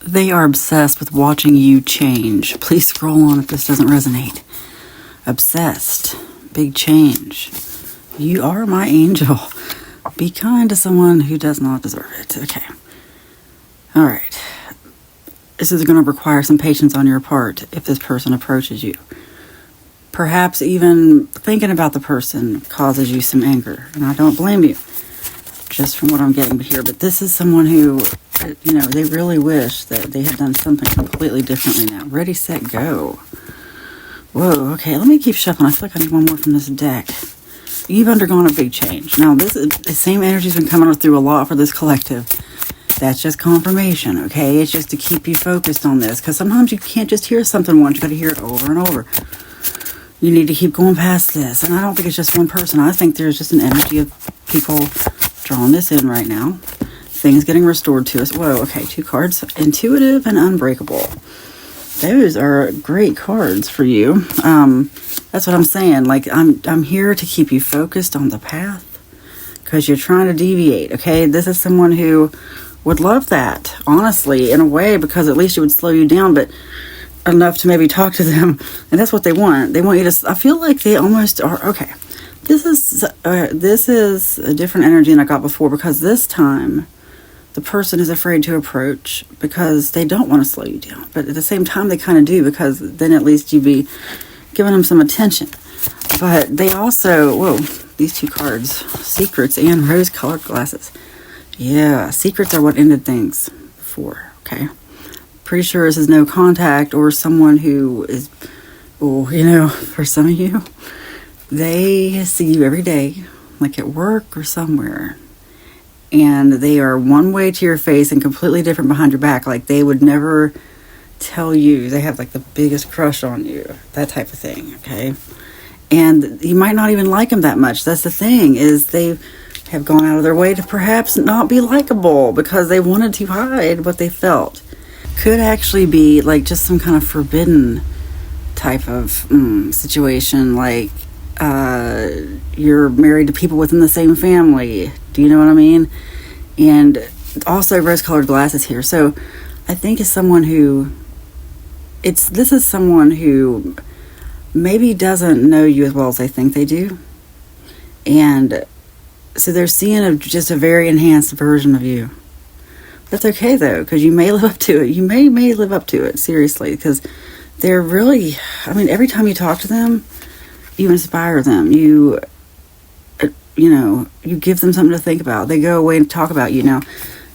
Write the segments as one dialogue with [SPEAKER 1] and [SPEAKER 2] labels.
[SPEAKER 1] They are obsessed with watching you change. Please scroll on if this doesn't resonate. Obsessed. Big change. You are my angel. Be kind to someone who does not deserve it. Okay. All right. This is going to require some patience on your part if this person approaches you. Perhaps even thinking about the person causes you some anger. And I don't blame you, just from what I'm getting here. But this is someone who, they really wish that they had done something completely differently now. Ready, set, go. Whoa, okay, let me keep shuffling. I feel like I need one more from this deck. You've undergone a big change. Now, the same energy's been coming through a lot for this collective. That's just confirmation, okay? It's just to keep you focused on this. Because sometimes you can't just hear something once. You got to hear it over and over. You need to keep going past this. And I don't think it's just one person. I think there's just an energy of people drawing this in right now. Things getting restored to us. Whoa, okay, 2 cards. Intuitive and Unbreakable. Those are great cards for you. That's what I'm saying. Like, I'm here to keep you focused on the path. Because you're trying to deviate, okay? This is someone who would love that, honestly, in a way, because at least it would slow you down, but enough to maybe talk to them. And that's what they want. They want you to, I feel like they almost are, okay. This is a different energy than I got before, because this time the person is afraid to approach because they don't want to slow you down. But at the same time, they kind of do, because then at least you'd be giving them some attention. But they also, whoa, these 2 cards, Secrets and Rose-Colored Glasses. Yeah, secrets are what ended things before, okay? Pretty sure this is no contact, or someone who is, for some of you, they see you every day, like at work or somewhere, and they are one way to your face and completely different behind your back. Like, they would never tell you they have like the biggest crush on you, that type of thing, okay? And you might not even like them that much. That's the thing, is they have gone out of their way to perhaps not be likable because they wanted to hide what they felt. Could actually be like just some kind of forbidden type of situation, like you're married to people within the same family. Do you know what I mean? And also Rose-Colored Glasses here. So I think it's someone who, this is someone who maybe doesn't know you as well as they think they do. And so they're seeing just a very enhanced version of you. That's okay, though, because you may live up to it. You may live up to it, seriously, because they're really, every time you talk to them, you inspire them. You give them something to think about. They go away and talk about you. Now,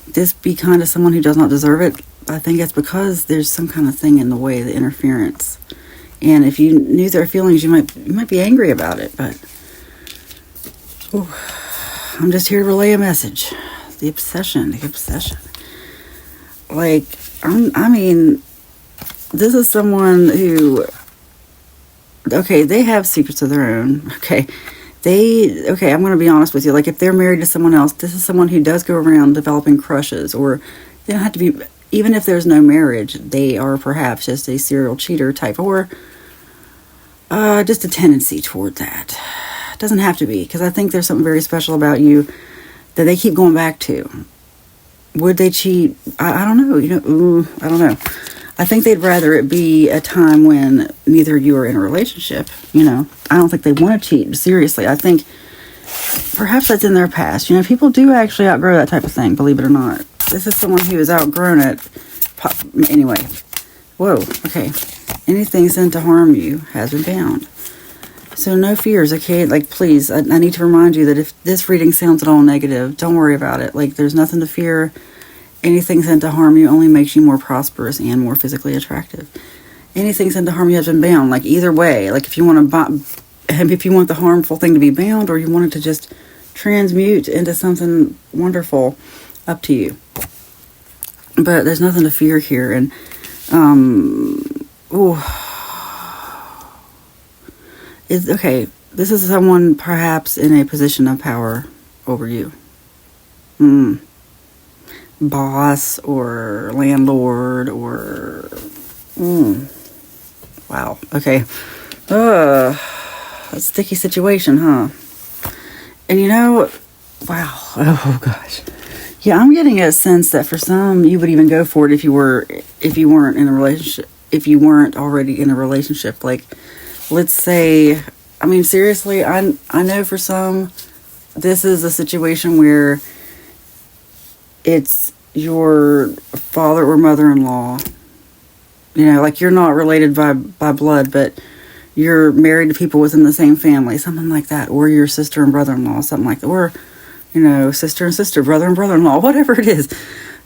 [SPEAKER 1] this be kind of someone who does not deserve it. I think it's because there's some kind of thing in the way, the interference. And if you knew their feelings, you might be angry about it, but I'm just here to relay a message. The obsession. Like, this is someone who, okay, they have secrets of their own, okay? I'm going to be honest with you. Like, if they're married to someone else, this is someone who does go around developing crushes, or they don't have to be, even if there's no marriage, they are perhaps just a serial cheater type, or just a tendency toward that. It doesn't have to be, because I think there's something very special about you that they keep going back to. Would they cheat? I don't know. I don't know. I think they'd rather it be a time when neither of you are in a relationship. I don't think they want to cheat. Seriously, I think perhaps that's in their past. People do actually outgrow that type of thing, believe it or not. This is someone who has outgrown it. Anyway. Whoa, okay. Anything sent to harm you has been bound. So no fears, okay? Like, please, I need to remind you that if this reading sounds at all negative, don't worry about it. Like, there's nothing to fear. Anything sent to harm you only makes you more prosperous and more physically attractive. Anything sent to harm you has been bound. Like, either way, like if you want the harmful thing to be bound, or you want it to just transmute into something wonderful, up to you. But there's nothing to fear here. And okay, this is someone perhaps in a position of power over you. Boss or landlord or... Wow, okay. A sticky situation, huh? And wow, oh gosh. Yeah, I'm getting a sense that for some, you would even go for it if you weren't in a relationship, if you weren't already in a relationship. Like, let's say, I mean, seriously, I know for some, this is a situation where it's your father or mother-in-law. You know, like you're not related by blood, but you're married to people within the same family, something like that, or your sister and brother-in-law, something like that, or sister and sister, brother and brother-in-law, whatever it is.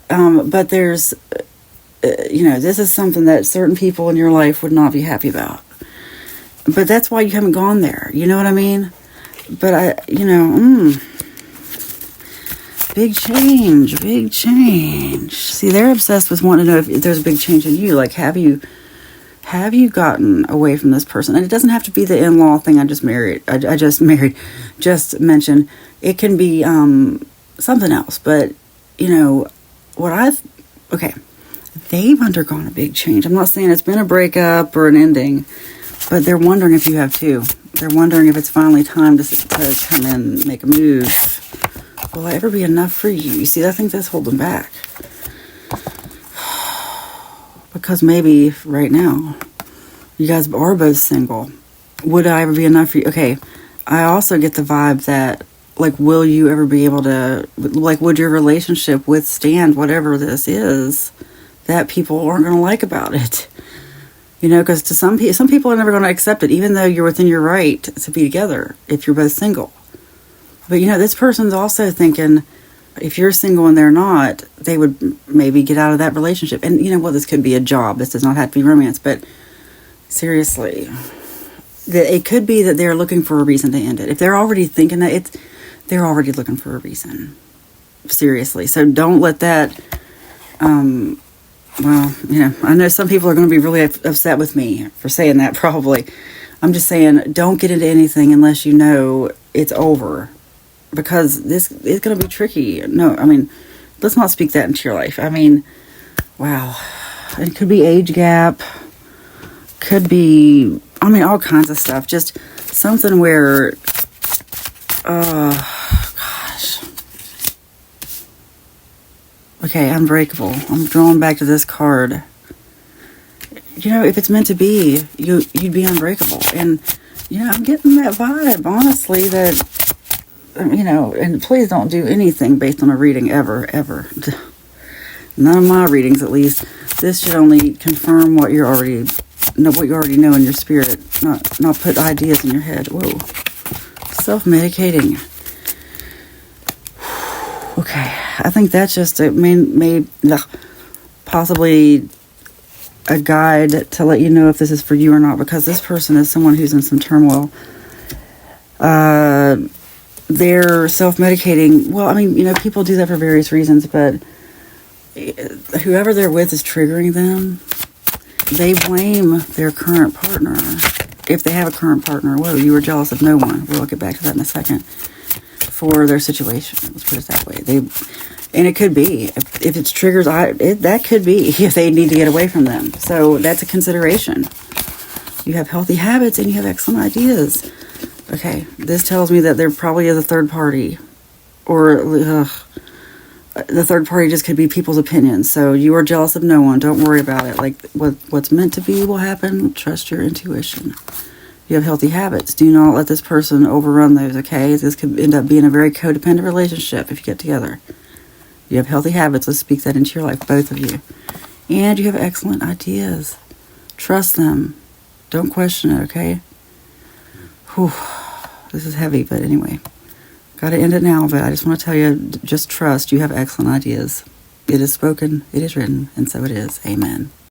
[SPEAKER 1] But there's, this is something that certain people in your life would not be happy about. But that's why you haven't gone there. You know what I mean? But big change, big change. See, they're obsessed with wanting to know if there's a big change in you. Like, have you gotten away from this person? And it doesn't have to be the in-law thing I just mentioned. It can be something else. But, they've undergone a big change. I'm not saying it's been a breakup or an ending, but they're wondering if you have too. They're wondering if it's finally time to come in and make a move. Will I ever be enough for you? You see, I think that's holding back. Because maybe right now, you guys are both single. Would I ever be enough for you? Okay, I also get the vibe that, like, will you ever be able to, like, would your relationship withstand whatever this is that people aren't going to like about it? Because to some people are never going to accept it, even though you're within your right to be together if you're both single. But, this person's also thinking, if you're single and they're not, they would maybe get out of that relationship. And this could be a job. This does not have to be romance. But seriously, it could be that they're looking for a reason to end it. If they're already thinking that, they're already looking for a reason. Seriously. So don't let that, I know some people are going to be really upset with me for saying that, probably. I'm just saying, don't get into anything unless you know it's over. Because this is going to be tricky. No, let's not speak that into your life. Wow. It could be age gap. Could be, all kinds of stuff. Just something where, gosh. Okay, unbreakable. I'm drawing back to this card. If it's meant to be, you'd be unbreakable. And, I'm getting that vibe, honestly, that... and please don't do anything based on a reading ever. None of my readings, at least. This should only confirm what you already know in your spirit, not put ideas in your head. Whoa. Self-medicating. Okay, I think that's just possibly a guide to let you know if this is for you or not, because this person is someone who's in some turmoil. They're self-medicating. Well, people do that for various reasons, but whoever they're with is triggering them. They blame their current partner. If they have a current partner, whoa, you were jealous of no one. We'll get back to that in a second. For their situation, let's put it that way. And it could be, if it's triggers, that could be if they need to get away from them. So that's a consideration. You have healthy habits and you have excellent ideas. Okay, this tells me that there probably is a third party, or the third party just could be people's opinions. So you are jealous of no one. Don't worry about it. Like, what's meant to be will happen. Trust your intuition. You have healthy habits. Do not let this person overrun those, okay? This could end up being a very codependent relationship if you get together. You have healthy habits. Let's speak that into your life, both of you. And you have excellent ideas. Trust them. Don't question it, okay? Whew. This is heavy, but anyway. Got to end it now, but I just want to tell you, just trust. You have excellent ideas. It is spoken, it is written, and so it is. Amen.